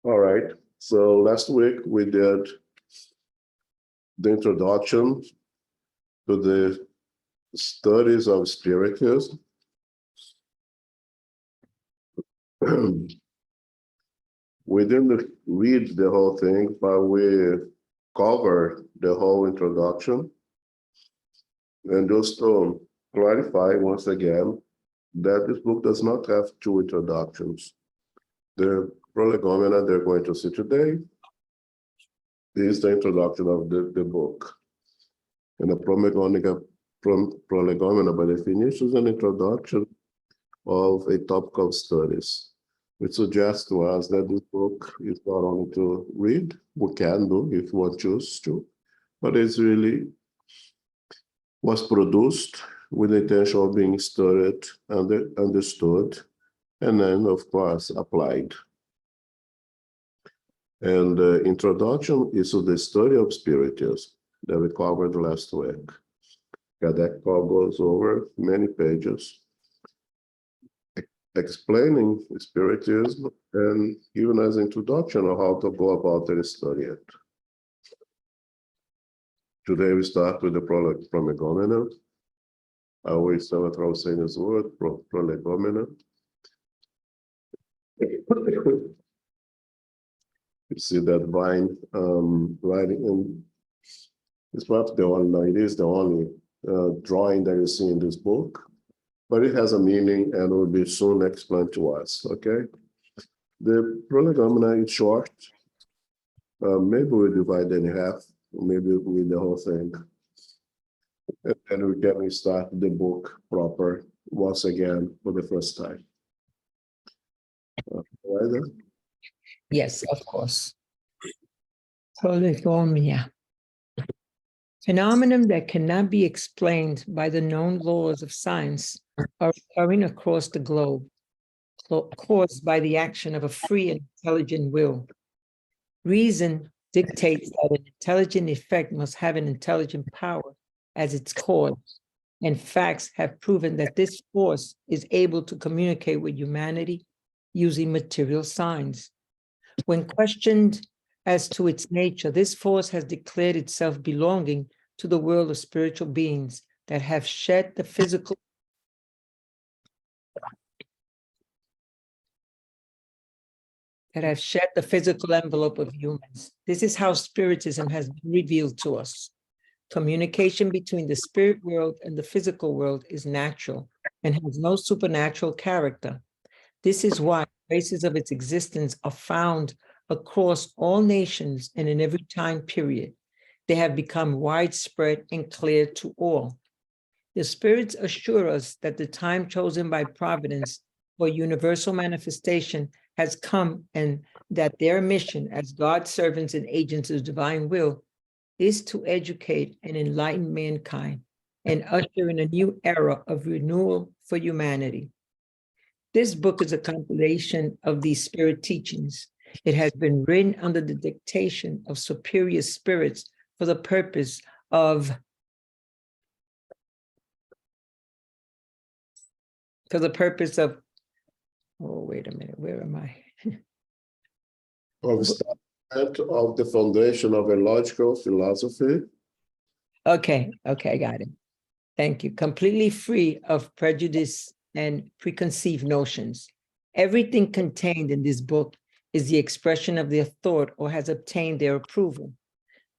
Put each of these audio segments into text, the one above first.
All right. So last week we did the introduction to the studies of Spiritism. We didn't read the whole thing, but we covered the whole introduction. And just to clarify once again that this book does not have two introductions. The Prolegomena they're going to see today is the introduction of the book. And the Prolegomena, by definition, is an introduction of a topic of studies, which suggests to us that this book is not only to read, we can do if one chooses to, but it's really was produced with the intention of being studied, understood, and then, of course, applied. And the introduction is to the study of Spiritism that we covered last week. Kardec goes over many pages explaining Spiritism and even as an introduction of how to go about and study it. Today we start with the Prolegomena. I always say what I was saying this word, Prolegomena. You see that vine writing, and it's perhaps the only, it is the only drawing that you see in this book, but it has a meaning and will be soon explained to us, okay? The Prolegomena is short. Maybe we divide it in half, maybe we read the whole thing. And we can start the book proper once again for the first time. Right? Yes, of course. Prolegomena. Phenomenon that cannot be explained by the known laws of science are occurring across the globe, caused by the action of a free and intelligent will. Reason dictates that an intelligent effect must have an intelligent power as its cause, and facts have proven that this force is able to communicate with humanity using material signs. When questioned as to its nature, this force has declared itself belonging to the world of spiritual beings that have shed the physical envelope of humans. This is how Spiritism has been revealed to us. Communication between the spirit world and the physical world is natural and has no supernatural character. This is why traces of its existence are found across all nations and in every time period. They have become widespread and clear to all. The spirits assure us that the time chosen by Providence for universal manifestation has come, and that their mission as God's servants and agents of divine will is to educate and enlighten mankind and usher in a new era of renewal for humanity. This book is a compilation of these spirit teachings. It has been written under the dictation of superior spirits for the purpose of oh, wait a minute, where am I? Of the foundation of a logical philosophy. Okay, I got it. Thank you. Completely free of prejudice and preconceived notions. Everything contained in this book is the expression of their thought or has obtained their approval.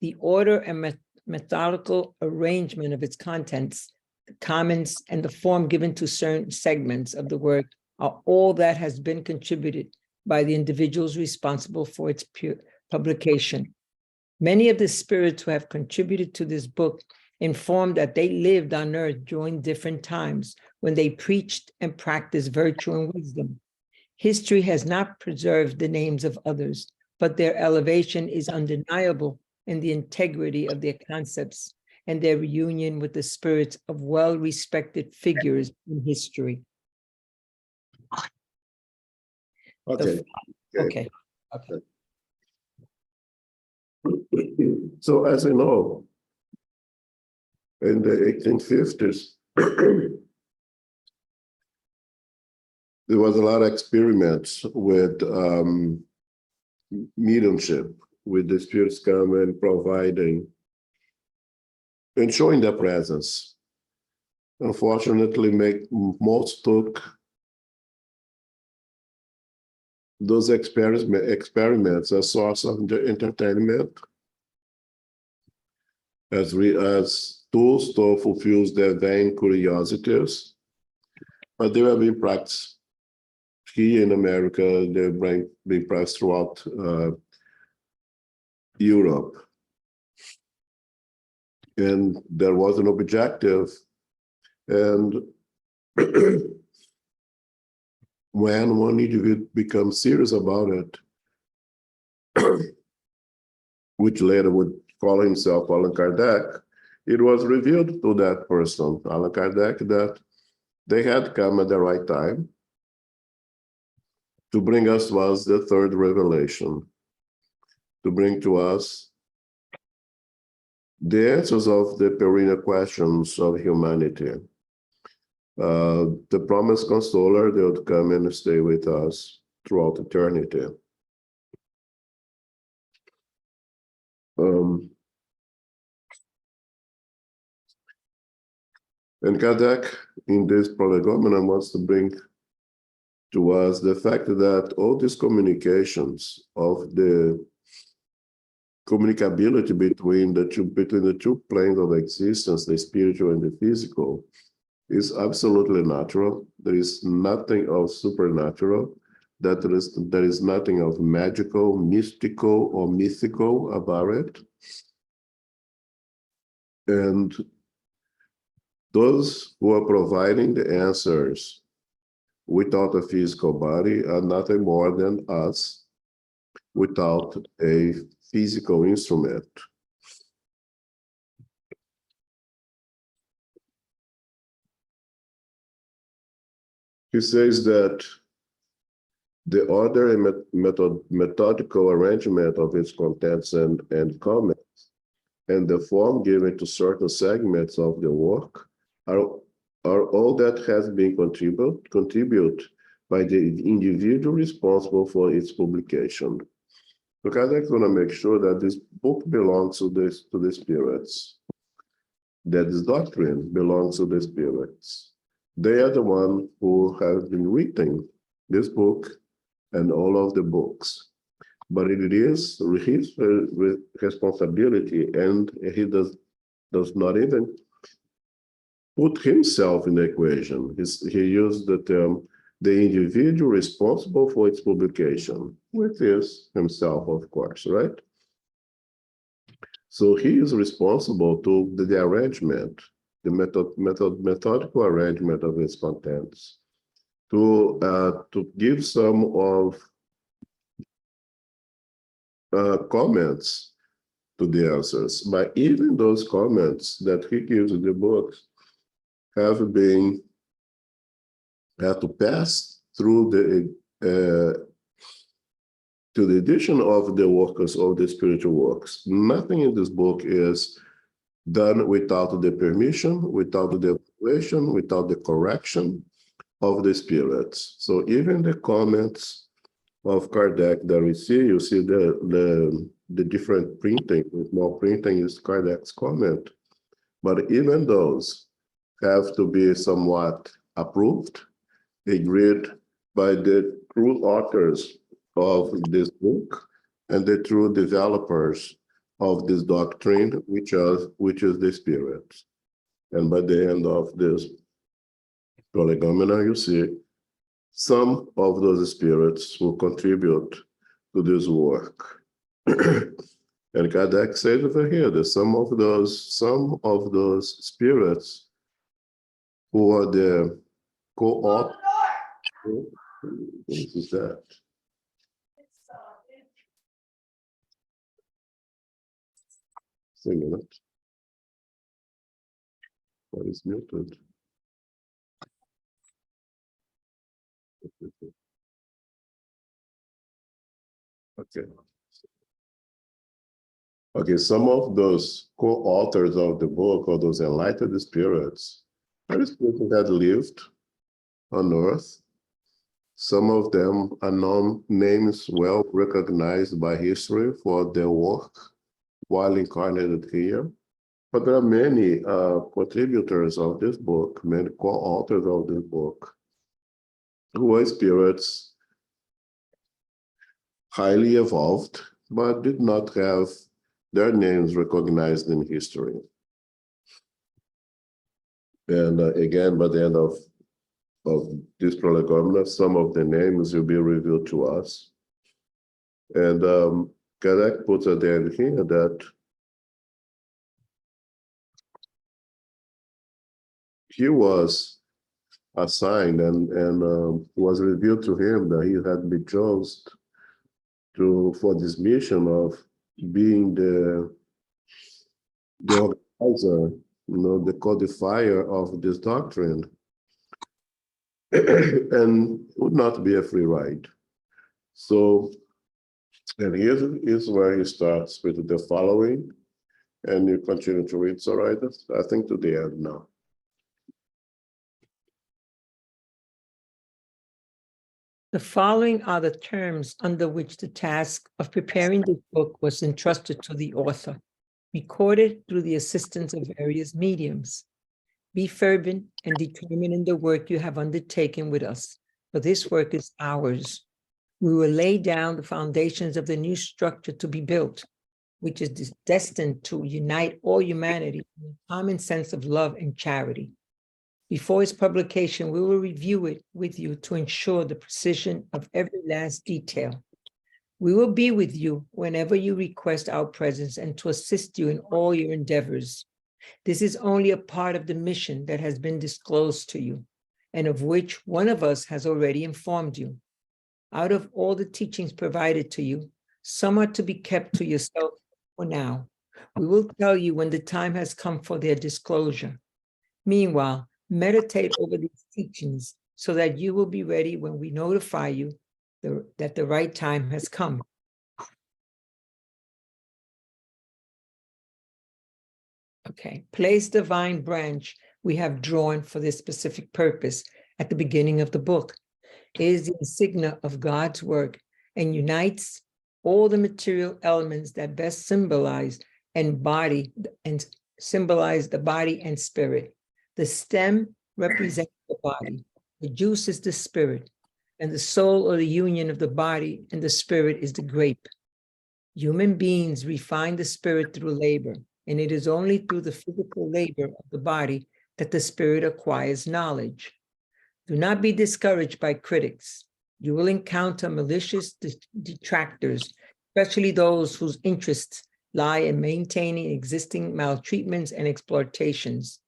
The order and methodical arrangement of its contents, the comments, and the form given to certain segments of the work are all that has been contributed by the individuals responsible for its publication. Many of the spirits who have contributed to this book inform that they lived on earth during different times when they preached and practiced virtue and wisdom. History has not preserved the names of others, but their elevation is undeniable in the integrity of their concepts and their reunion with the spirits of well-respected figures in history. Okay. So as you know, in the 1850s, there was a lot of experiments with mediumship, with the spirits come and providing and showing their presence. Unfortunately, most took those experiments as source of entertainment, as tools to fulfill their vain curiosities, but they have been practiced here in America. They've been practiced throughout Europe, and there was an objective. And when one individual becomes serious about it, which later would call himself Allan Kardec, it was revealed to that person, Allan Kardec, that they had come at the right time to bring us to us the third revelation, to bring to us the answers of the perennial questions of humanity. The promised consoler, they would come and stay with us throughout eternity. And Kardec, in this Prolegomena, wants to bring to us the fact that all these communications of the communicability between the two planes of existence, the spiritual and the physical, is absolutely natural. There is nothing of supernatural. There is nothing of magical, mystical, or mythical about it. And those who are providing the answers without a physical body are nothing more than us without a physical instrument. He says that the order and methodical arrangement of its contents and comments, and the form given to certain segments of the work are all that has been contributed by the individual responsible for its publication. So Kardec is going to make sure that this book belongs to the spirits, that this doctrine belongs to the spirits. They are the ones who have been reading this book and all of the books. But it is his responsibility, and he does not even put himself in the equation. He used the term, the individual responsible for its publication, which is himself, of course, right? So he is responsible to the arrangement, the methodical arrangement of its contents, to give some of comments to the answers. But even those comments that he gives in the books have to pass through to the edition of the workers of the spiritual works. Nothing in this book is done without the permission, without the evaluation, without the correction of the spirits. So even the comments of Kardec that we see, you see the different printing. Small printing is Kardec's comment, but even those have to be somewhat approved, agreed by the true authors of this book and the true developers of this doctrine, which is the spirit. And by the end of this Prolegomena, you see some of those spirits will contribute to this work. And Kardec said over here that some of those spirits who are the co-authors. What is that? Just a minute. What is muted? Okay. Okay, some of those co-authors of the book, or those enlightened spirits, are the spirits that lived on earth Some of them are known names well recognized by history for their work while incarnated here. But there are many contributors of this book, many co-authors of this book, who are spirits highly evolved, but did not have their names recognized in history. And again, by the end of this prolegomena, some of the names will be revealed to us. And Kardec puts at the end here that he was assigned and was revealed to him that he had been chosen for this mission of being the organizer, the codifier of this doctrine, and would not be a free ride. So, and here is where he starts with the following, and you continue to read. So, right, I think to the end now. The following are the terms under which the task of preparing this book was entrusted to the author, recorded through the assistance of various mediums. Be fervent and determined in the work you have undertaken with us, for this work is ours. We will lay down the foundations of the new structure to be built, which is destined to unite all humanity in a common sense of love and charity. Before its publication, we will review it with you to ensure the precision of every last detail. We will be with you whenever you request our presence and to assist you in all your endeavors. This is only a part of the mission that has been disclosed to you, and of which one of us has already informed you. Out of all the teachings provided to you, some are to be kept to yourself for now. We will tell you when the time has come for their disclosure. Meanwhile, meditate over these teachings so that you will be ready when we notify you that the right time has come. Okay, place the vine branch we have drawn for this specific purpose at the beginning of the book. It is the insignia of God's work and unites all the material elements that best symbolize the body and spirit. The stem represents the body, the juice is the spirit, and the soul or the union of the body and the spirit is the grape. Human beings refine the spirit through labor, and it is only through the physical labor of the body that the spirit acquires knowledge. Do not be discouraged by critics. You will encounter malicious detractors, especially those whose interests lie in maintaining existing maltreatments and exploitations.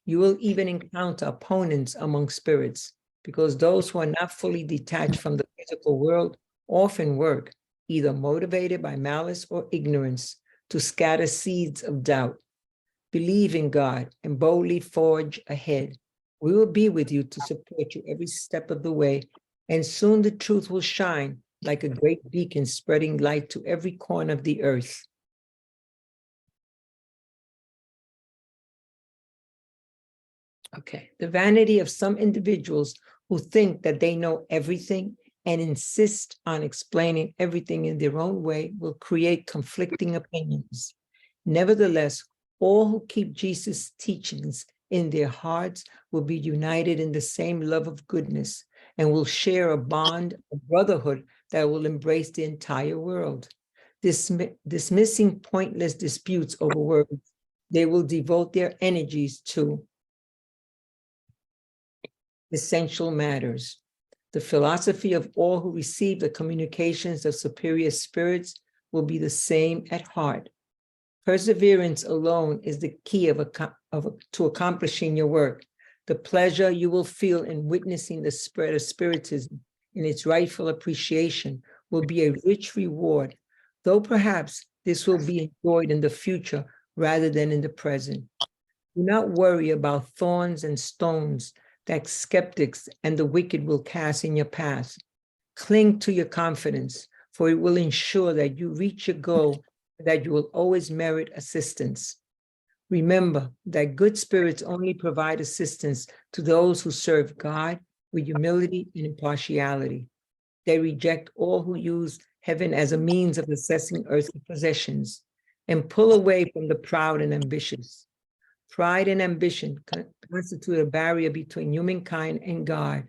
You will even encounter opponents among spirits, because those who are not fully detached from the physical world often work, either motivated by malice or ignorance, to scatter seeds of doubt. Believe in God and boldly forge ahead. We will be with you to support you every step of the way, and soon the truth will shine like a great beacon spreading light to every corner of the earth. Okay, the vanity of some individuals who think that they know everything and insist on explaining everything in their own way will create conflicting opinions. Nevertheless, all who keep Jesus' teachings in their hearts will be united in the same love of goodness and will share a bond of brotherhood that will embrace the entire world. Dismissing pointless disputes over words, they will devote their energies to essential matters. The philosophy of all who receive the communications of superior spirits will be the same at heart. Perseverance alone is the key to accomplishing your work. The pleasure you will feel in witnessing the spread of spiritism in its rightful appreciation will be a rich reward, though perhaps this will be enjoyed in the future rather than in the present. Do not worry about thorns and stones that skeptics and the wicked will cast in your path. Cling to your confidence, for it will ensure that you reach your goal, that you will always merit assistance. Remember that good spirits only provide assistance to those who serve God with humility and impartiality. They reject all who use heaven as a means of assessing earthly possessions and pull away from the proud and ambitious. Pride and ambition constitute a barrier between humankind and God.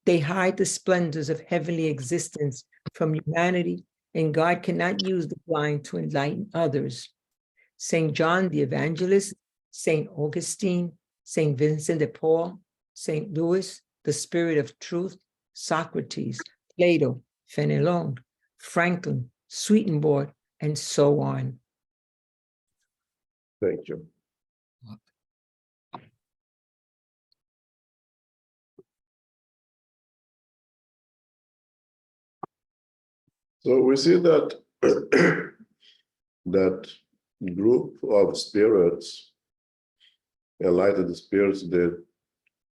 They hide the splendors of heavenly existence from humanity, and God cannot use the blind to enlighten others. St. John the Evangelist, St. Augustine, St. Vincent de Paul, St. Louis, the Spirit of Truth, Socrates, Plato, Fenelon, Franklin, Swedenborg, and so on. Thank you. So we see that that group of spirits, enlightened spirits, the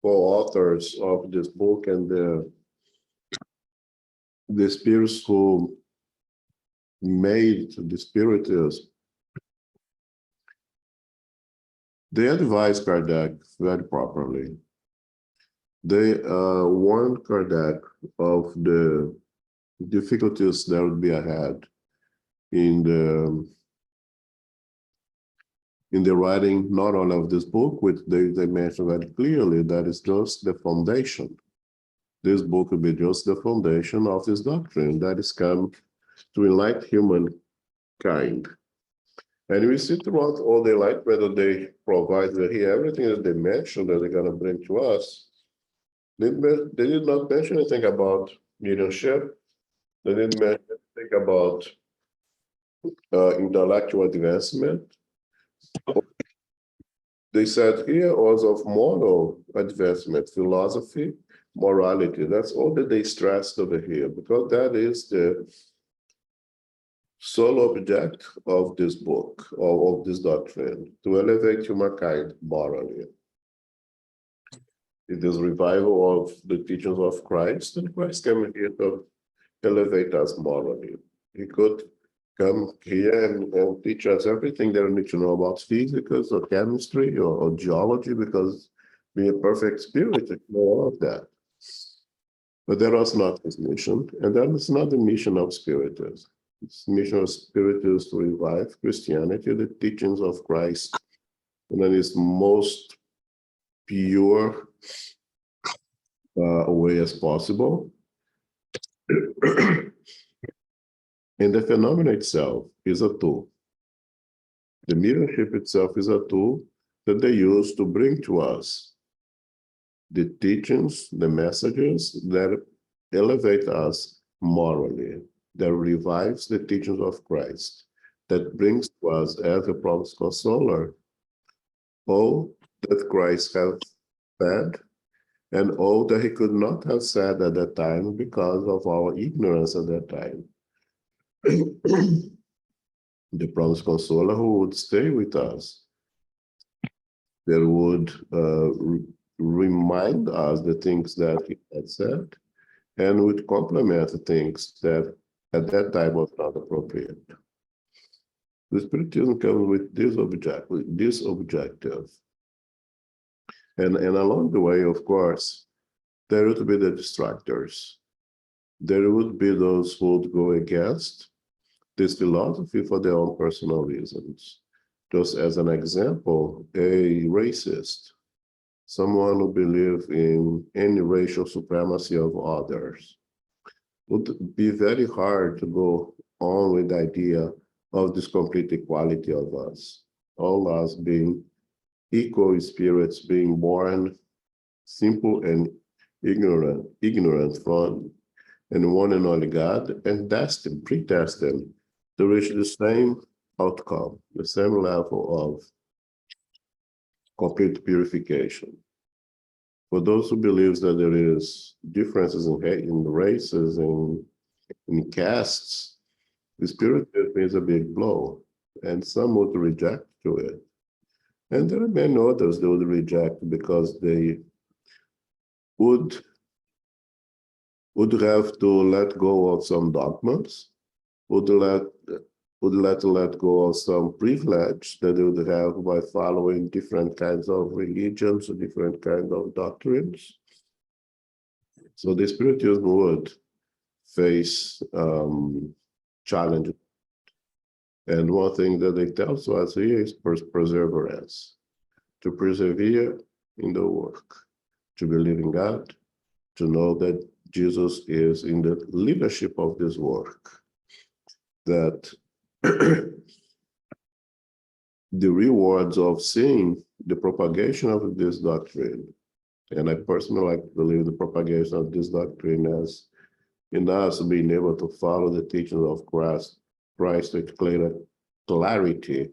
co-authors of this book, and the spirits who made the spiritism, they advised Kardec very properly. They warned Kardec of the difficulties that would be ahead in the writing, not only of this book, which they mentioned very clearly, that is just the foundation. This book will be just the foundation of this doctrine that is come to enlighten humankind. And we see throughout all the enlightenment that they provide here, everything that they mentioned that they're going to bring to us, they did not mention anything about leadership. They didn't mention anything about intellectual advancement. They said here also of moral advancement, philosophy, morality. That's all that they stressed over here, because that is the sole object of this book, or of this doctrine, to elevate humankind morally. It is revival of the teachings of Christ, and Christ came here to elevate us morally. He could come here and teach us everything that we need to know about physics or chemistry or geology, because being a perfect spirit, you know all of that. But that was not his mission, and that is not the mission of Spiritism. Its mission of Spiritism is to revive Christianity, the teachings of Christ, in its most pure way as possible. And the phenomenon itself is a tool. The mediumship itself is a tool that they use to bring to us the teachings, the messages that elevate us morally, that revives the teachings of Christ, that brings to us as a promised consoler all that Christ has said, and all that he could not have said at that time because of our ignorance at that time. The promised consoler who would stay with us, that would remind us the things that he had said, and would complement the things that at that time was not appropriate. The Spiritism comes with this objective. And along the way, of course, there would be the distractors. There would be those who would go against this philosophy for their own personal reasons. Just as an example, a racist, someone who believes in any racial supremacy of others, would be very hard to go on with the idea of this complete equality of us, all us being equal spirits, being born simple and ignorant from and one and only God, and destined, predestined to reach the same outcome, the same level of complete purification. For those who believe that there is differences in races and in castes, the spirit is a big blow, and some would reject to it. And there are many others that would reject because they would have to let go of some dogmas, would let go of some privilege that they would have by following different kinds of religions or different kinds of doctrines. So the spiritism would face challenges. And one thing that they tell us here is perseverance, to persevere in the work, to believe in God, to know that Jesus is in the leadership of this work, that the rewards of seeing the propagation of this doctrine, and I personally like to believe the propagation of this doctrine as in us being able to follow the teachings of Christ with clarity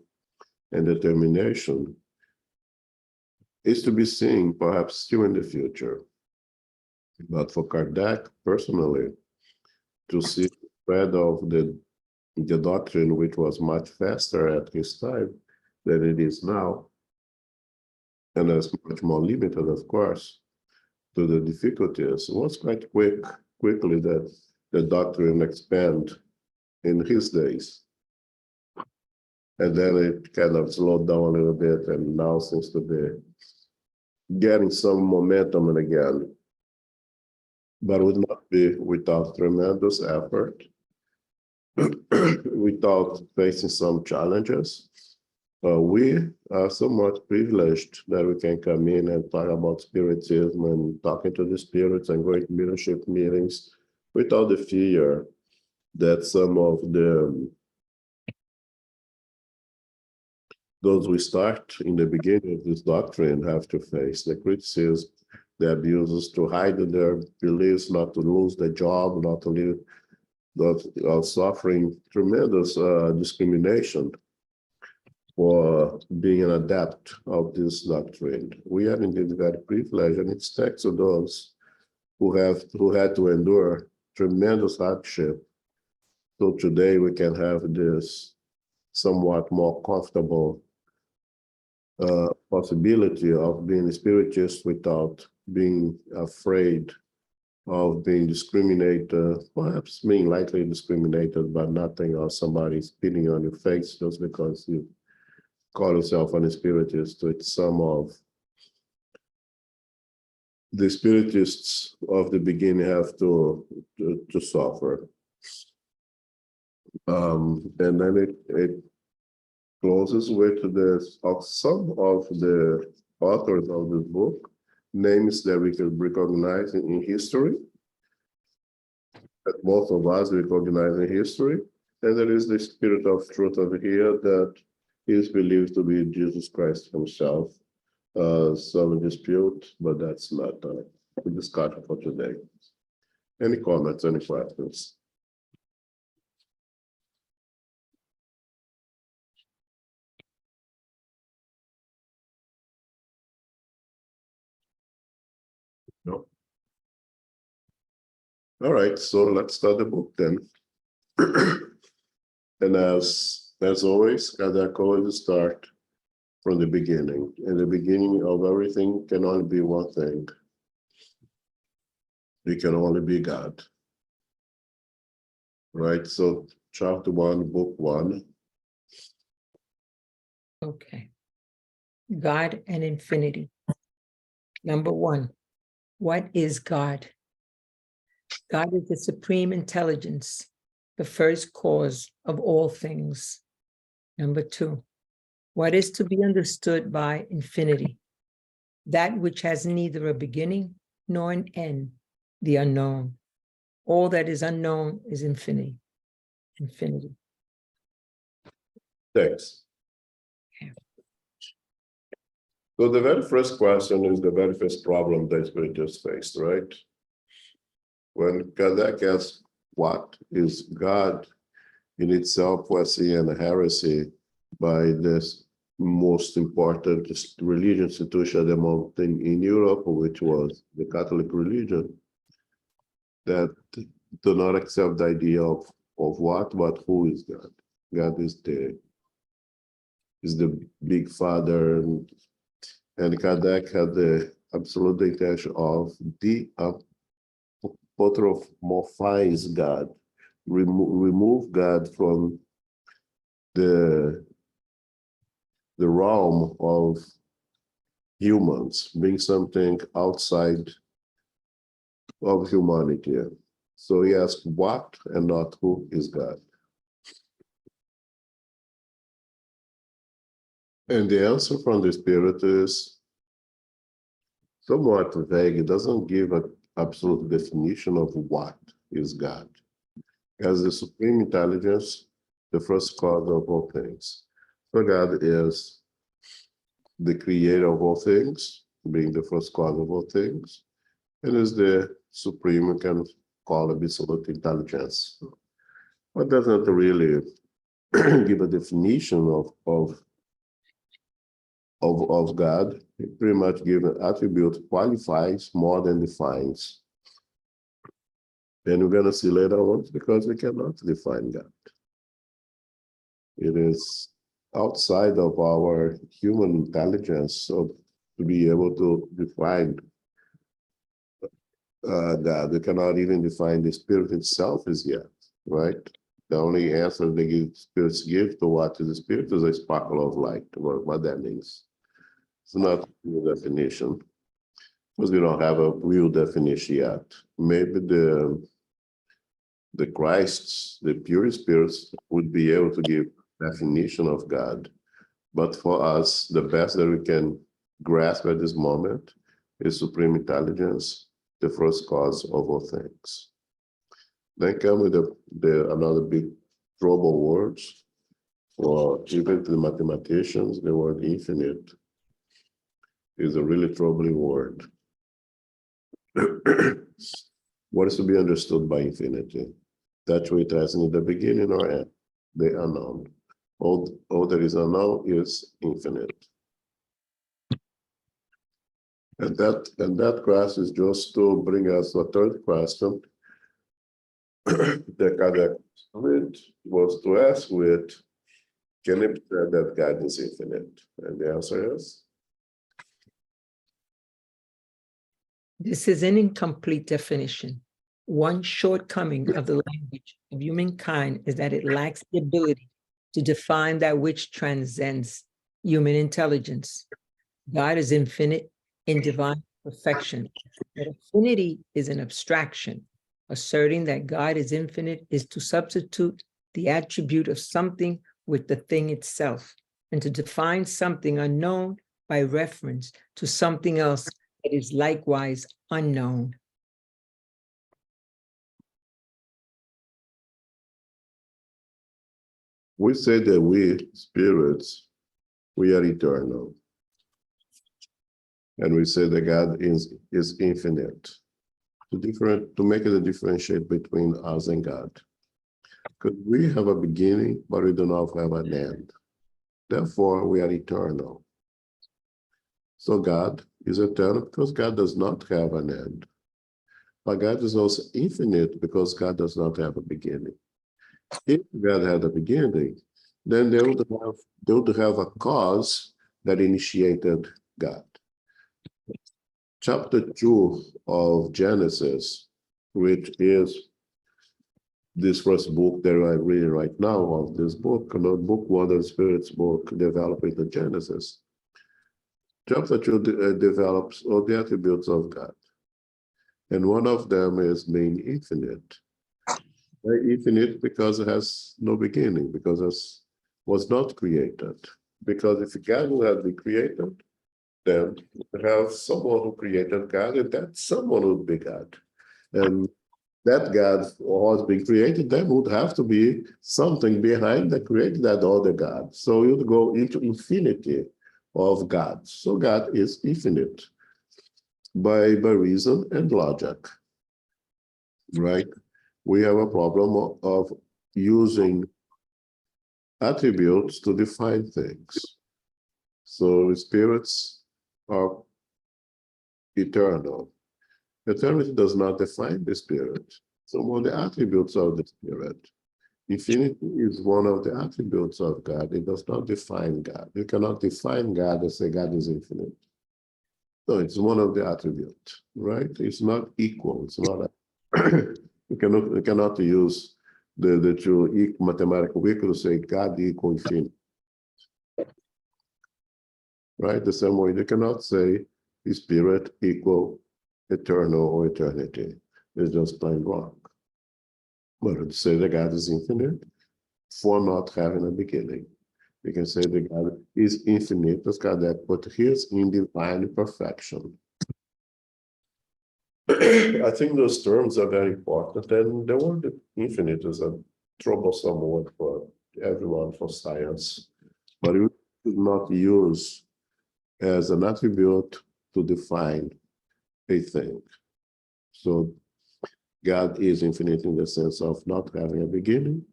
and determination, is to be seen perhaps still in the future. But for Kardec personally, to see the spread of the doctrine, which was much faster at his time than it is now, and is much more limited, of course, to the difficulties, it was quite quickly that the doctrine expand in his days. And then it kind of slowed down a little bit, and now seems to be getting some momentum again. But would not be without tremendous effort, without facing some challenges. We are somewhat privileged that we can come in and talk about spiritism and talking to the spirits and going to leadership meetings without the fear that some of those we start in the beginning of this doctrine have to face: the criticism, the abuses, to hide their beliefs, not to lose their job, not to live, not suffering tremendous discrimination for being an adept of this doctrine. We are indeed very privileged, and it's thanks to those who had to endure tremendous hardship. So today we can have this somewhat more comfortable possibility of being a spiritist without being afraid of being discriminated, perhaps being lightly discriminated, but nothing, or somebody spitting on your face just because you call yourself an spiritist. It's some of the spiritists of the beginning have to suffer. And then it closes with some of the authors of this book, names that we can recognize in history, that most of us recognize in history. And there is the spirit of truth over here that is believed to be Jesus Christ himself. Some dispute, but that's not a discussion for today. Any comments, any questions? No. All right, so let's start the book then. And as always, Kardec always start from the beginning. And the beginning of everything can only be one thing. It can only be God. Right? So chapter 1, book 1. Okay. God and infinity. Number 1, what is God? God is the supreme intelligence, the first cause of all things. Number 2, what is to be understood by infinity? That which has neither a beginning nor an end, the unknown. All that is unknown is infinity. Infinity. Thanks. Yeah. So the very first question is the very first problem that we just faced, right? When Kardec asks, what is God? In itself was seen a heresy by this most important religious institution at the moment in Europe, which was the Catholic religion, that do not accept the idea of what, but who is God. God is the big father, and Kardec had the absolute intention of anthropomorphize God, remove God from the realm of humans, being something outside of humanity. So he asked what and not who is God. And the answer from the Spirit is somewhat vague. It doesn't give an absolute definition of what is God. As the supreme intelligence, the first cause of all things. So God is the creator of all things, being the first cause of all things, and is the supreme, we can call it absolute intelligence. But doesn't really give a definition of God. It pretty much gives an attribute qualifies more than defines. And we're going to see later on because we cannot define God. It is outside of our human intelligence so to be able to define God. We cannot even define the spirit itself as yet, right? The only answer the spirits give to what is the spirit is a sparkle of light, what that means. It's not a real definition because we don't have a real definition yet. Maybe the Christs, the pure spirits, would be able to give definition of God. But for us, the best that we can grasp at this moment is supreme intelligence, the first cause of all things. Then come with the another big trouble words, or even to the mathematicians, the word infinite is a really troubling word. What is to be understood by infinity? That which has neither beginning nor end, the unknown. All that is unknown is infinite. And that class is just to bring us to a third question that Kardec was to ask with, can it be said that God is infinite? And the answer is? This is an incomplete definition. One shortcoming of the language of humankind is that it lacks the ability to define that which transcends human intelligence. God is infinite in divine perfection, but infinity is an abstraction. Asserting that God is infinite is to substitute the attribute of something with the thing itself, and to define something unknown by reference to something else that is likewise unknown. We say that we, spirits, we are eternal. And we say that God is infinite. To make it a differentiate between us and God. Because we have a beginning, but we do not have an end. Therefore, we are eternal. So God is eternal because God does not have an end. But God is also infinite because God does not have a beginning. If God had a beginning, then they would have a cause that initiated God. Chapter 2 of Genesis, which is this first book that I'm reading right now of this book, book 1 of the Spirit's book, developing the Genesis. Chapter 2 develops all the attributes of God. And one of them is being infinite. Infinite because it has no beginning, because it was not created. Because if God would have been created, then you have someone who created God, and that someone would be God. And that God who has been created, then would have to be something behind that created that other God. So you'd go into infinity of God. So God is infinite by reason and logic, right? We have a problem of using attributes to define things. So spirits are eternal. Eternity does not define the spirit. So one of the attributes of the spirit. Infinity is one of the attributes of God. It does not define God. You cannot define God and say God is infinite. No, it's one of the attributes, right? It's not equal. It's not a you cannot use the two mathematical equals to say God equal infinity. Right? The same way you cannot say the spirit equal eternal or eternity. is just plain wrong. But to say that God is infinite for not having a beginning. We can say that God is infinite as God that put his in divine perfection. I think those terms are very important, and the word infinite is a troublesome word for everyone for science, but it is not used as an attribute to define a thing. So God is infinite in the sense of not having a beginning,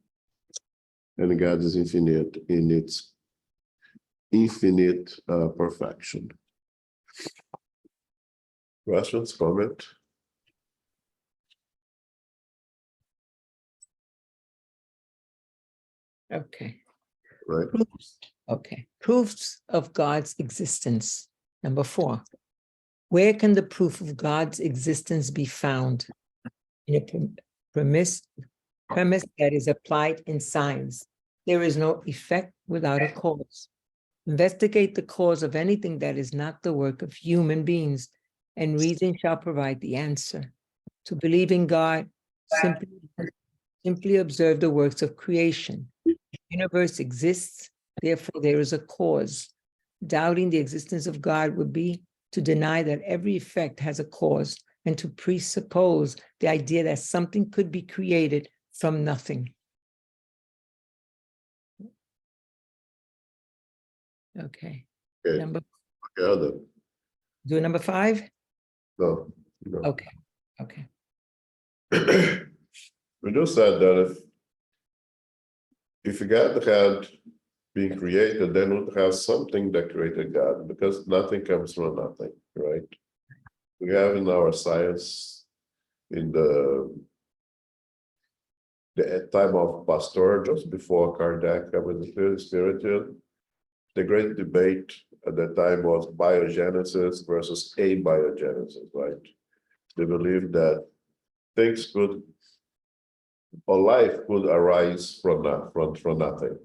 and God is infinite in its infinite perfection. Questions, comment? Okay. Right. Proofs. Okay. Proofs of God's existence. Number 4. Where can the proof of God's existence be found? In a premise that is applied in science. There is no effect without a cause. Investigate the cause of anything that is not the work of human beings, and reason shall provide the answer. To believe in God, simply observe the works of creation. The universe exists, therefore there is a cause. Doubting the existence of God would be to deny that every effect has a cause and to presuppose the idea that something could be created from nothing. Okay. Okay. Number, Together. do number 5? No. Okay. Okay. We just said that if God had been created, then it would have something that created God, because nothing comes from nothing, right? We have in our science, in the time of Pasteur, just before Kardec with the spiritual, the great debate at that time was biogenesis versus abiogenesis, right? They believed that things could, or life could arise from nothing.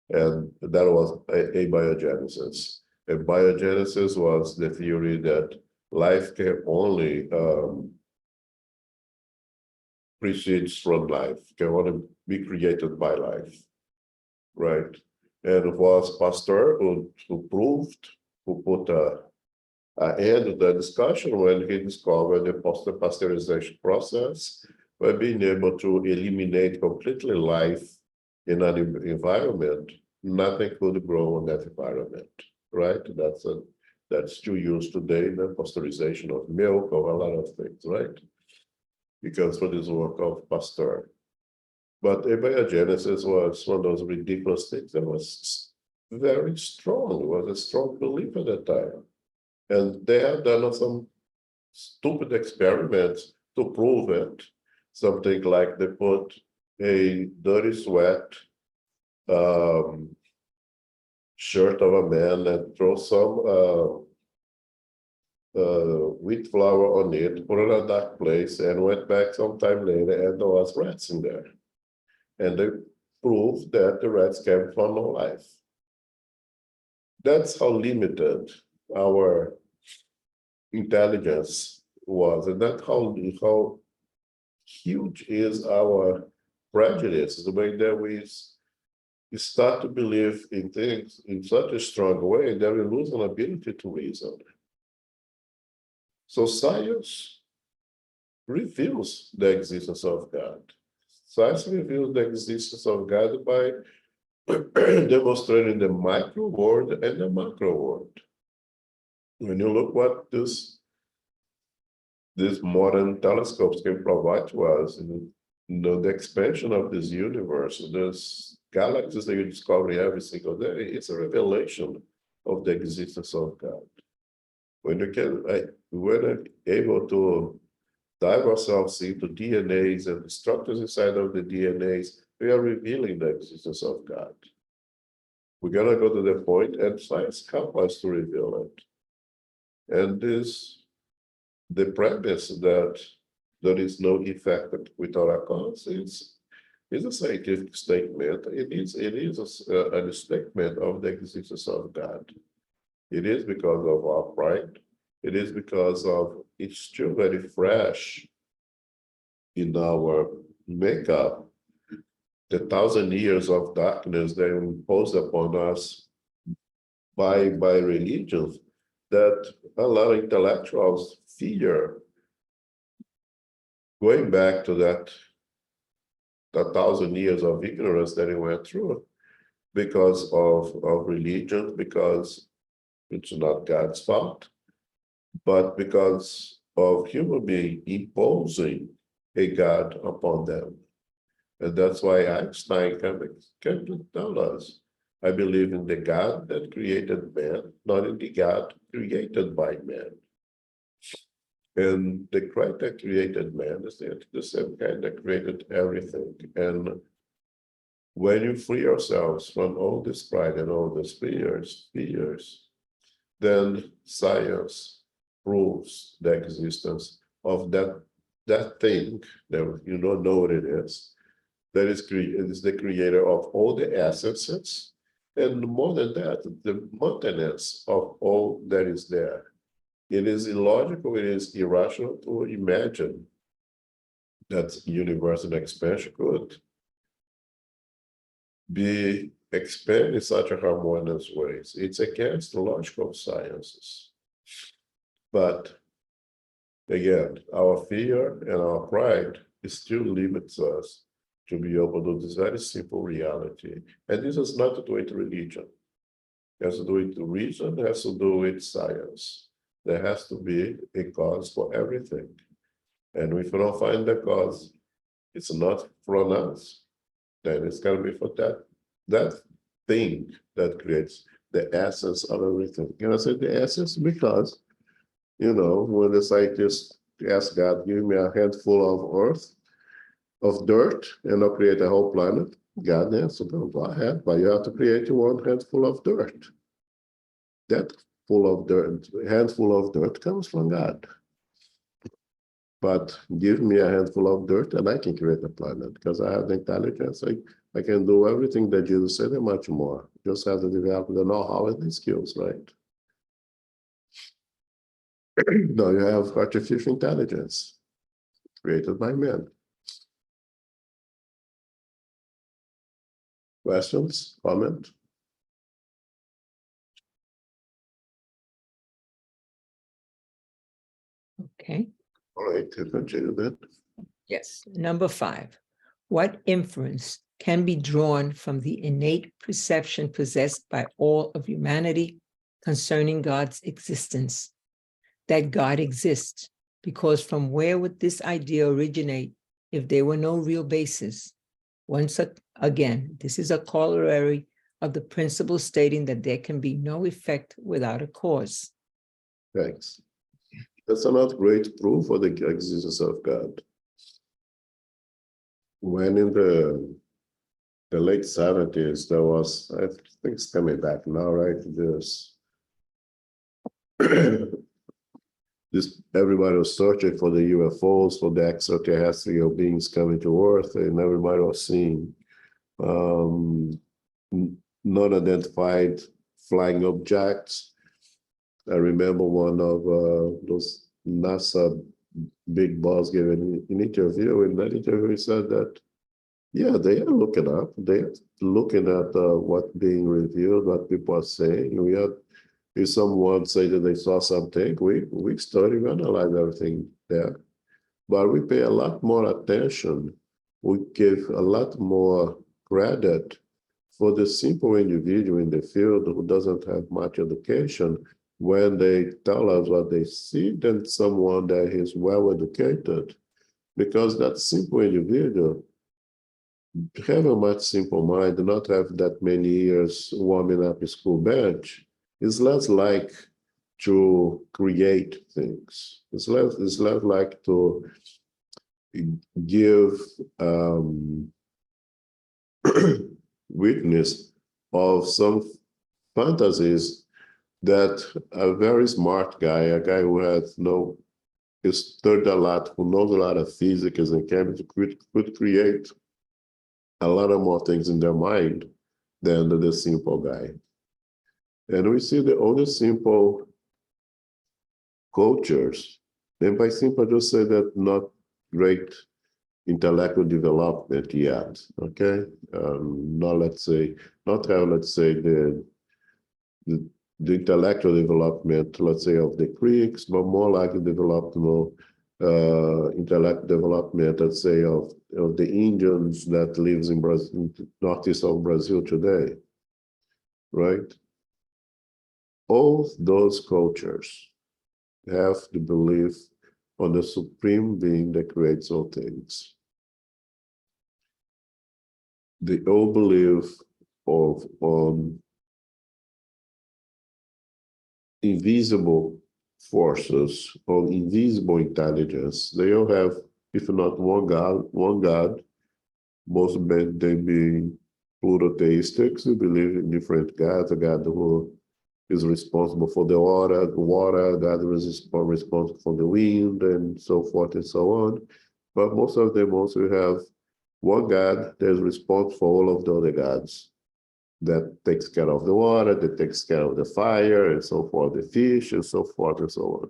And that was abiogenesis. And biogenesis was the theory that life can only proceeds from life, can only be created by life, right? And it was Pasteur who proved, who put an end to the discussion when he discovered the pasteurization process by being able to eliminate completely life in an environment. Nothing could grow in that environment, right? That's still used today in the pasteurization of milk, of a lot of things, right? Because for this work of Pasteur. But abiogenesis was one of those ridiculous things that was very strong. It was a strong belief at that time. And they have done some stupid experiments to prove it. Something like they put a dirty sweat shirt of a man and throw some wheat flour on it, put it in a dark place, and went back sometime later, and there was rats in there. And they proved that the rats came from no life. That's how limited our intelligence was, and that's how huge is our prejudice, the way that we start to believe in things in such a strong way that we lose an ability to reason. So science reveals the existence of God. Science reveals the existence of God by demonstrating the micro world and the macro world. When you look what these modern telescopes can provide to us, the expansion of this universe, this galaxies that you discover every single day, it's a revelation of the existence of God. When we're able to dive ourselves into DNAs and the structures inside of the DNAs, we are revealing the existence of God. We're gonna go to the point, and science helps us to reveal it. And the premise that there is no effect without a cause is a scientific statement. It is a statement of the existence of God. It is because of our pride. It is because of it's still very fresh in our makeup, the 1,000 years of darkness that were imposed upon us by religions, that a lot of intellectuals fear going back to that 1,000 years of ignorance that we went through because of religion, because it's not God's fault, but because of human being imposing a God upon them. And that's why Einstein came to tell us, I believe in the God that created man, not in the God created by man. And the Christ that created man is the same kind that created everything. And when you free ourselves from all this pride and all these fears, then science proves the existence of that thing that you don't know what it is. That is the creator of all the essences, and more than that, the maintenance of all that is there. It is illogical, it is irrational to imagine that universal expansion could be expanded in such a harmonious ways. It's against the logical sciences. But again, our fear and our pride still limits us to be able to do this very simple reality. And this has not to do with religion. It has to do with reason, it has to do with science. There has to be a cause for everything. And if you don't find the cause, it's not from us, then it's going to be for that thing that creates the essence of everything. And I say the essence because, when the scientists ask God, give me a handful of dirt, and I'll create a whole planet. God answered, go ahead, but you have to create one handful of dirt. That handful of dirt comes from God. But give me a handful of dirt and I can create a planet because I have the intelligence. I can do everything that Jesus said and much more. Just have to develop the know-how and the skills, right? Now you have artificial intelligence created by men. Questions, comment? Okay. All right, to continue then. Yes. Number 5. What inference can be drawn from the innate perception possessed by all of humanity concerning God's existence? That God exists, because from where would this idea originate if there were no real basis? Once again, this is a corollary of the principle stating that there can be no effect without a cause. Thanks. That's another great proof for the existence of God. When in the late 70s, there was, I think it's coming back now, right? This everybody was searching for the UFOs, for the extraterrestrial beings coming to Earth, and everybody was seeing non-identified flying objects. I remember one of those NASA big boss gave an interview. In that interview, he said that, yeah, they are looking up. They're looking at what's being revealed, what people are saying. We had, if someone say that they saw something, we study, we analyze everything there. But we pay a lot more attention. We give a lot more credit for the simple individual in the field who doesn't have much education when they tell us what they see than someone that is well educated. Because that simple individual have a much simple mind, not have that many years warming up a school bench, is less like to create things. It's less like to give witness of some fantasies that a very smart guy, a guy who has studied a lot, who knows a lot of physics and chemistry, could create a lot of more things in their mind than the simple guy. And we see all the simple cultures, and by simple, I just say that not great intellectual development yet. Okay, not let's say the, the intellectual development, let's say, of the Greeks, but more like the development, intellect development, let's say, of the Indians that lives in Brazil, northeast of Brazil today, right? All those cultures have the belief on the supreme being that creates all things. They all believe on invisible forces, on invisible intelligence. They all have, if not one God, most of them being plurotheistic, they believe in different gods, a God who is responsible for the water, God is responsible for the wind, and so forth and so on. But most of them also have one God that is responsible for all of the other gods, that takes care of the water, that takes care of the fire, and so forth, the fish, and so forth and so on.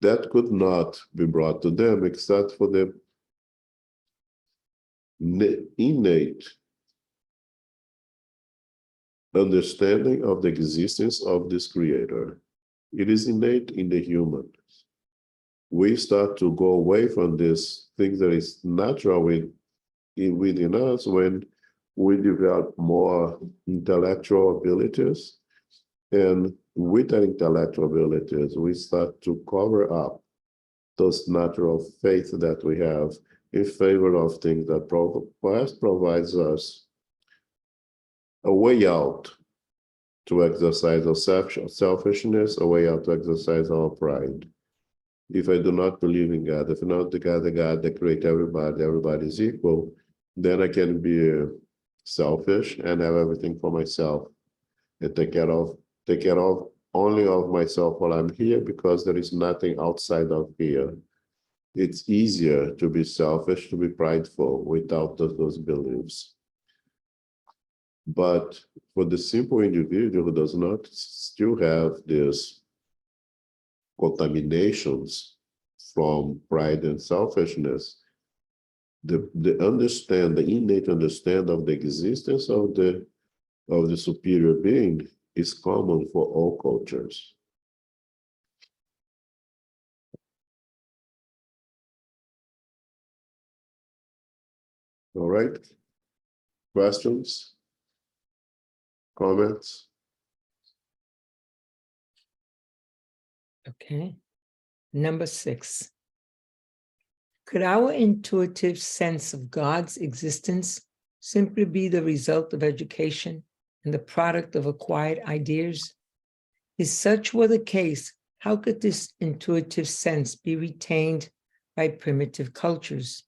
That could not be brought to them except for the innate understanding of the existence of this creator. It is innate in the human. We start to go away from this thing that is natural within us when we develop more intellectual abilities. And with that intellectual abilities, we start to cover up those natural faith that we have in favor of things that perhaps provides us a way out to exercise our selfishness, a way out to exercise our pride. If I do not believe in God, if not the God that creates everybody is equal, then I can be selfish and have everything for myself and take care of only of myself while I'm here, because there is nothing outside of here. It's easier to be selfish, to be prideful without those beliefs. But for the simple individual who does not still have these contaminations from pride and selfishness, the innate understanding of the existence of the superior being is common for all cultures. All right. Questions? Comments? Okay. Number 6. Could our intuitive sense of God's existence simply be the result of education and the product of acquired ideas? If such were the case, how could this intuitive sense be retained by primitive cultures?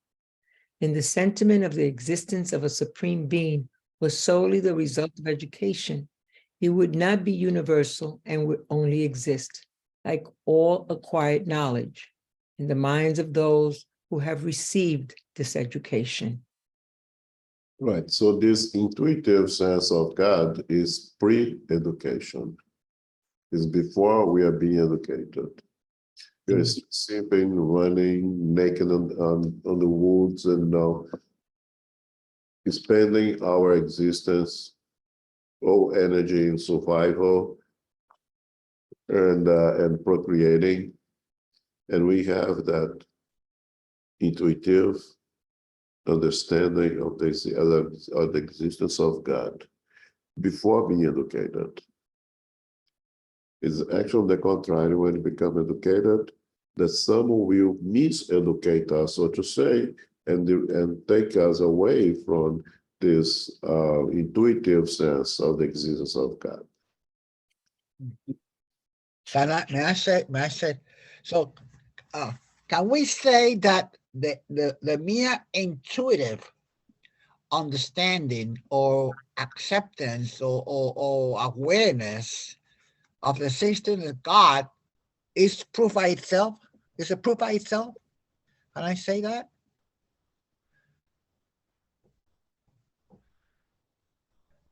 And the sentiment of the existence of a supreme being was solely the result of education, it would not be universal and would only exist, like all acquired knowledge, in the minds of those who have received this education. Right. So this intuitive sense of God is pre-education. Is before we are being educated. You're sleeping, running naked on the woods, and spending our existence, all energy in survival and procreating. And we have that intuitive understanding of the existence of God before being educated. It's actually the contrary. When we become educated, that someone will miseducate us, so to say, and take us away from this intuitive sense of the existence of God. May I say? So, can we say that the mere intuitive understanding or acceptance or awareness of the existence of God is proof by itself? Is a proof by itself? Can I say that?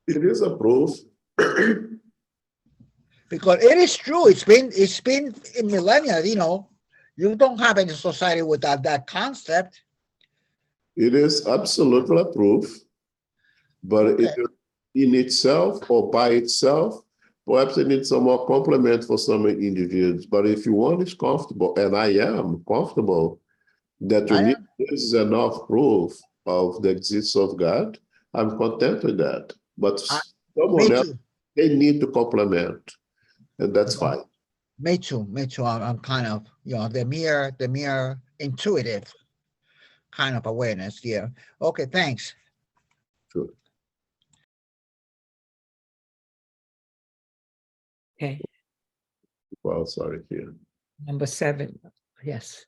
It is a proof. Because it is true. It's been in millennia. You don't have any society without that concept. It is absolutely proof, but Okay. in itself or by itself, perhaps it needs some more complement for some individuals. But if you one is comfortable, and I am comfortable, that you I need am. this is enough proof of the existence of God, I'm content with that. But I, me someone else, too. they need to complement, and that's fine. Me too. Me too. I'm kind of, the mere intuitive kind of awareness. Yeah. Okay. Thanks. Sure. Okay, Well, sorry here. number 7. Yes.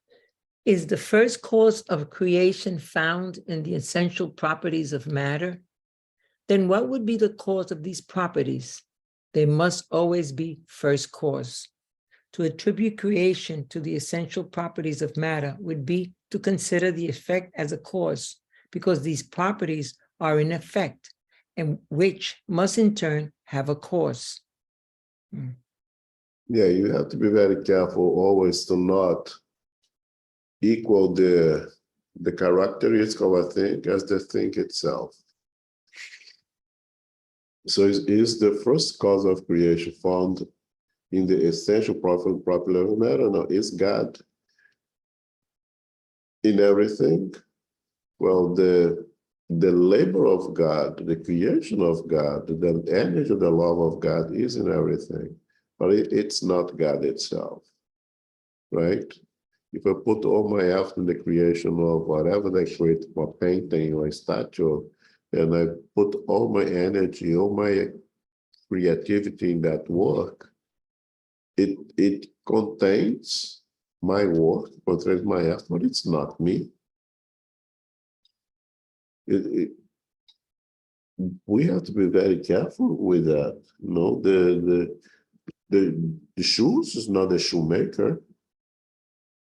Is the first cause of creation found in the essential properties of matter? Then what would be the cause of these properties? They must always be first cause. To attribute creation to the essential properties of matter would be to consider the effect as a cause, because these properties are in effect, and which must in turn have a cause. Yeah, you have to be very careful always to not equal the characteristic of a thing as the thing itself. So is the first cause of creation found in the essential property of matter? No, is God in everything? Well, the labor of God, the creation of God, the energy, the love of God is in everything, but it's not God itself, right? If I put all my effort in the creation of whatever they create, or painting or a statue, and I put all my energy, all my creativity in that work, it contains my work, contains my effort, but it's not me. We have to be very careful with that. No, the shoes is not the shoemaker,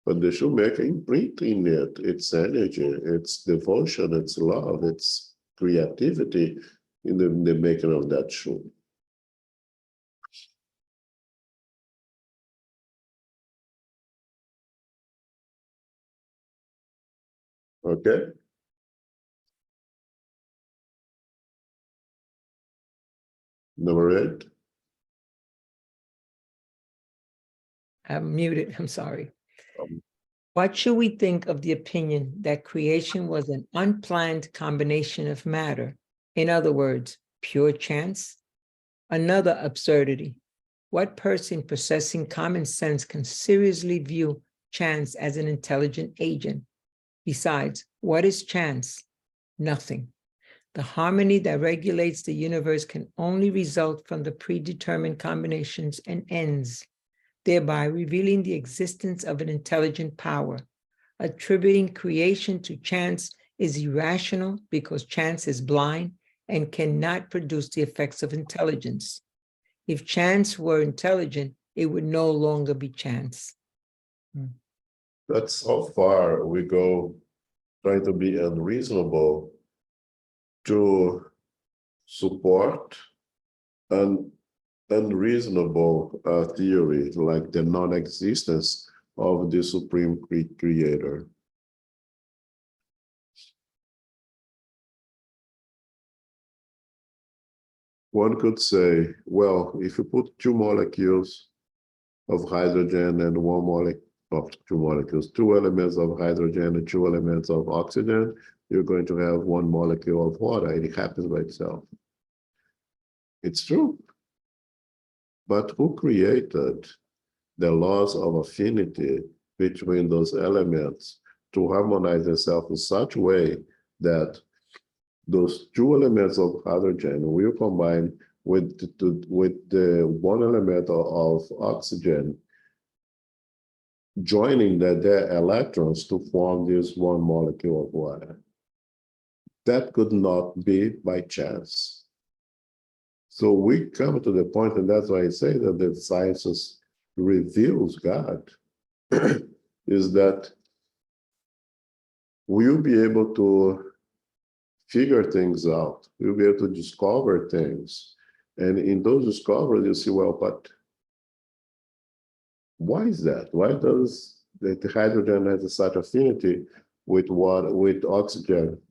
but the shoemaker imprinting it, its energy, its devotion, its love, its creativity in the making of that shoe. Okay. Number 8. I'm muted, I'm sorry. Um, What should we think of the opinion that creation was an unplanned combination of matter? In other words, pure chance? Another absurdity. What person possessing common sense can seriously view chance as an intelligent agent? Besides, what is chance? Nothing. The harmony that regulates the universe can only result from the predetermined combinations and ends, thereby revealing the existence of an intelligent power. Attributing creation to chance is irrational because chance is blind and cannot produce the effects of intelligence. If chance were intelligent, it would no longer be chance. That's how far we go trying to be unreasonable to support an unreasonable theory like the non-existence of the supreme creator. One could say, well, if you put 2 molecules of hydrogen and 1 molecule of 2 molecules, 2 elements of hydrogen and 2 elements of oxygen, you're going to have 1 molecule of water. It happens by itself. It's true. But who created the laws of affinity between those elements to harmonize themselves in such a way that those 2 elements of hydrogen will combine with the 1 element of oxygen, joining their electrons to form this 1 molecule of water? That could not be by chance. So we come to the point, and that's why I say that the sciences reveals God, is that we'll be able to figure things out. We'll be able to discover things. And in those discoveries, you see, well, but why is that? Why does the hydrogen has such affinity with water, with oxygen.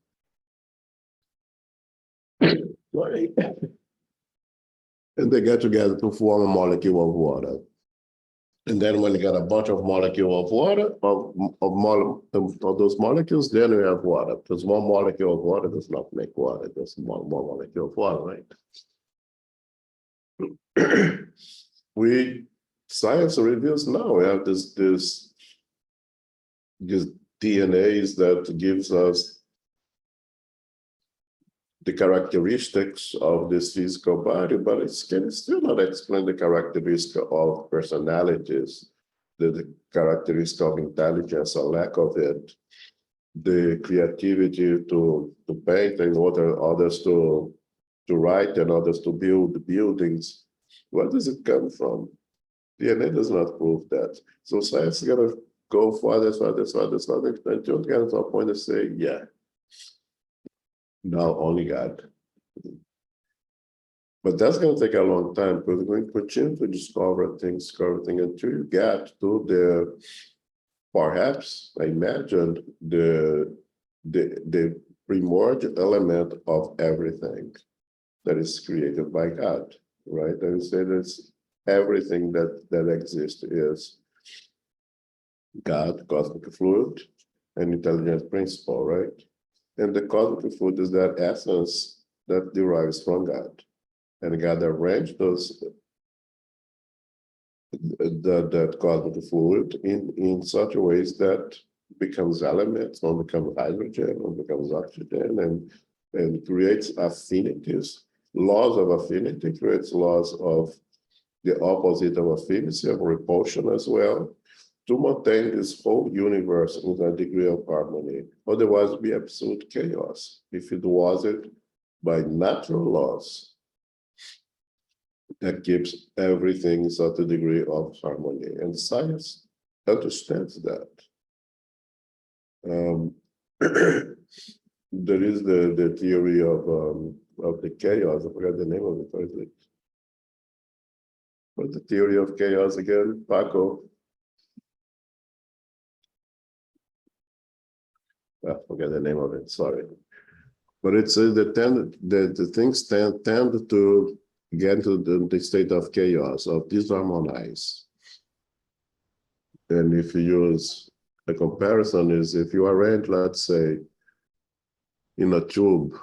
Sorry. And they get together to form a molecule of water. And then when you got a bunch of molecules of water, of those molecules, then we have water. Because one molecule of water does not make water, just one more molecule of water, right? Science reveals now we have this DNAs that gives us the characteristics of this physical body, but it can still not explain the characteristics of personalities, the characteristic of intelligence or lack of it, the creativity to paint and others to write and others to build buildings. Where does it come from? DNA does not prove that. So science is gonna go further until it gets to a point to say, yeah, now only God. But that's going to take a long time because we're going to continue to discover things until you get to the, perhaps, I imagine, the primordial element of everything that is created by God, right? I would say that's everything that exists is God, cosmic fluid, and intelligent principle, right? And the cosmic fluid is that essence that derives from God. And God arranged those that cosmic fluid in such a ways that becomes elements, one becomes hydrogen, one becomes oxygen, and creates affinities. Laws of affinity creates laws of the opposite of affinity, of repulsion as well, to maintain this whole universe in a degree of harmony. Otherwise, it would be absolute chaos if it wasn't by natural laws that keeps everything in such a degree of harmony. And science understands that. There is the theory of the chaos. I forgot the name of it. What's the theory of chaos again, Paco? I forget the name of it, sorry. But it's the things tend to get to the state of chaos, of disharmonize. And if you use a comparison is if you arrange, let's say, in a tube,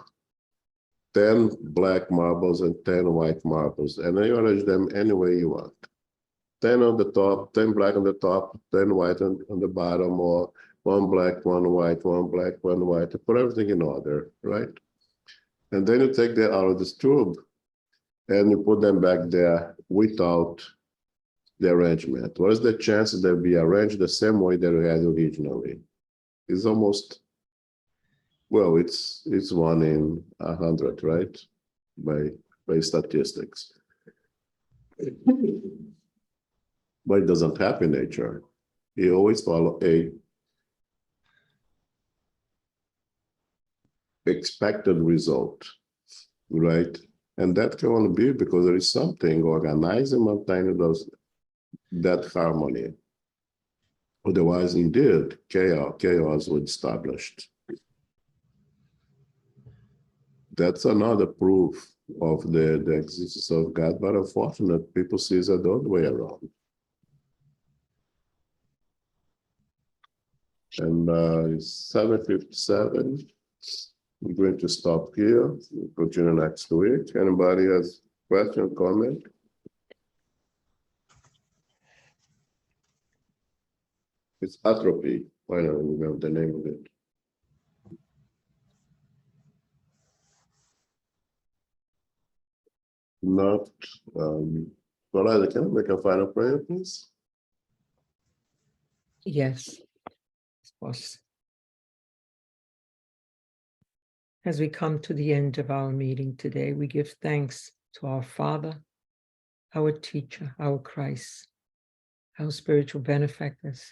10 black marbles and 10 white marbles, and then you arrange them any way you want. 10 on the top, 10 black on the top, 10 white on the bottom, or one black, one white, one black, one white, put everything in order, right? And then you take them out of this tube and you put them back there without the arrangement. What is the chance that they'll be arranged the same way they were had originally? It's almost, well, it's 1 in 100, right? By statistics. But it doesn't happen in nature. You always follow a expected result, right? And that can only be because there is something organized and maintaining that harmony. Otherwise, indeed, chaos would established. That's another proof of the existence of God, but unfortunately, people see it the other way around. And it's 7:57. We're going to stop here. We'll continue next week. Anybody has question, comment? It's atrophy. I don't remember the name of it. Not, well, can I make a final prayer, please? Yes, of course. As we come to the end of our meeting today, we give thanks to our Father, our teacher, our Christ, our spiritual benefactors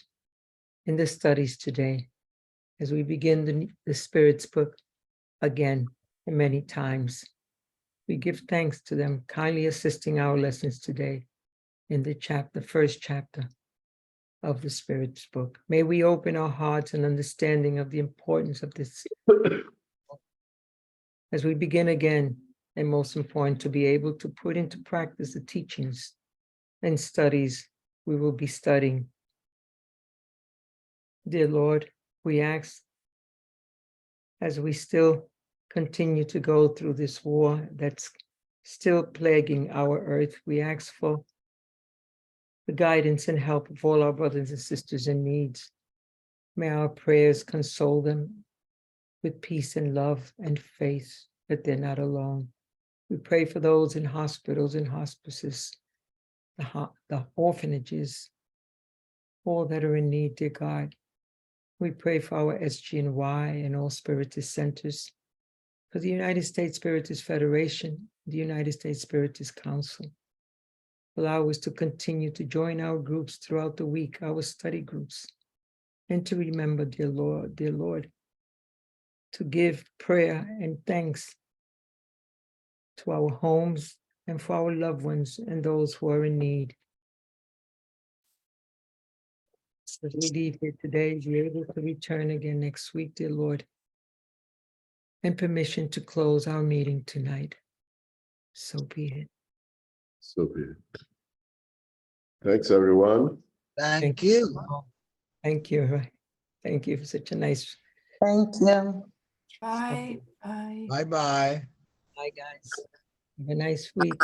in the studies today, as we begin the Spirit's book again and many times. We give thanks to them kindly assisting our lessons today in the first chapter. of the Spirit's book. May we open our hearts and understanding of the importance of this as we begin again, and most important, to be able to put into practice the teachings and studies we will be studying. Dear Lord, we ask, as we still continue to go through this war that's still plaguing our earth, we ask for the guidance and help of all our brothers and sisters in need. May our prayers console them with peace and love and faith that they're not alone. We pray for those in hospitals and hospices, the orphanages, all that are in need, dear God. We pray for our SG&Y and all Spiritist centers, for the United States Spiritist Federation, the United States Spiritist Council. Allow us to continue to join our groups throughout the week, our study groups, and to remember, dear Lord, to give prayer and thanks to our homes and for our loved ones and those who are in need. As we leave here today, be able to return again next week, dear Lord, and permission to close our meeting tonight. So be it. So be it. Thanks, everyone. Thank you. Thank you. Thank you for such a nice. Thank you. Bye. Bye. Bye-bye. Bye, guys. Have a nice week.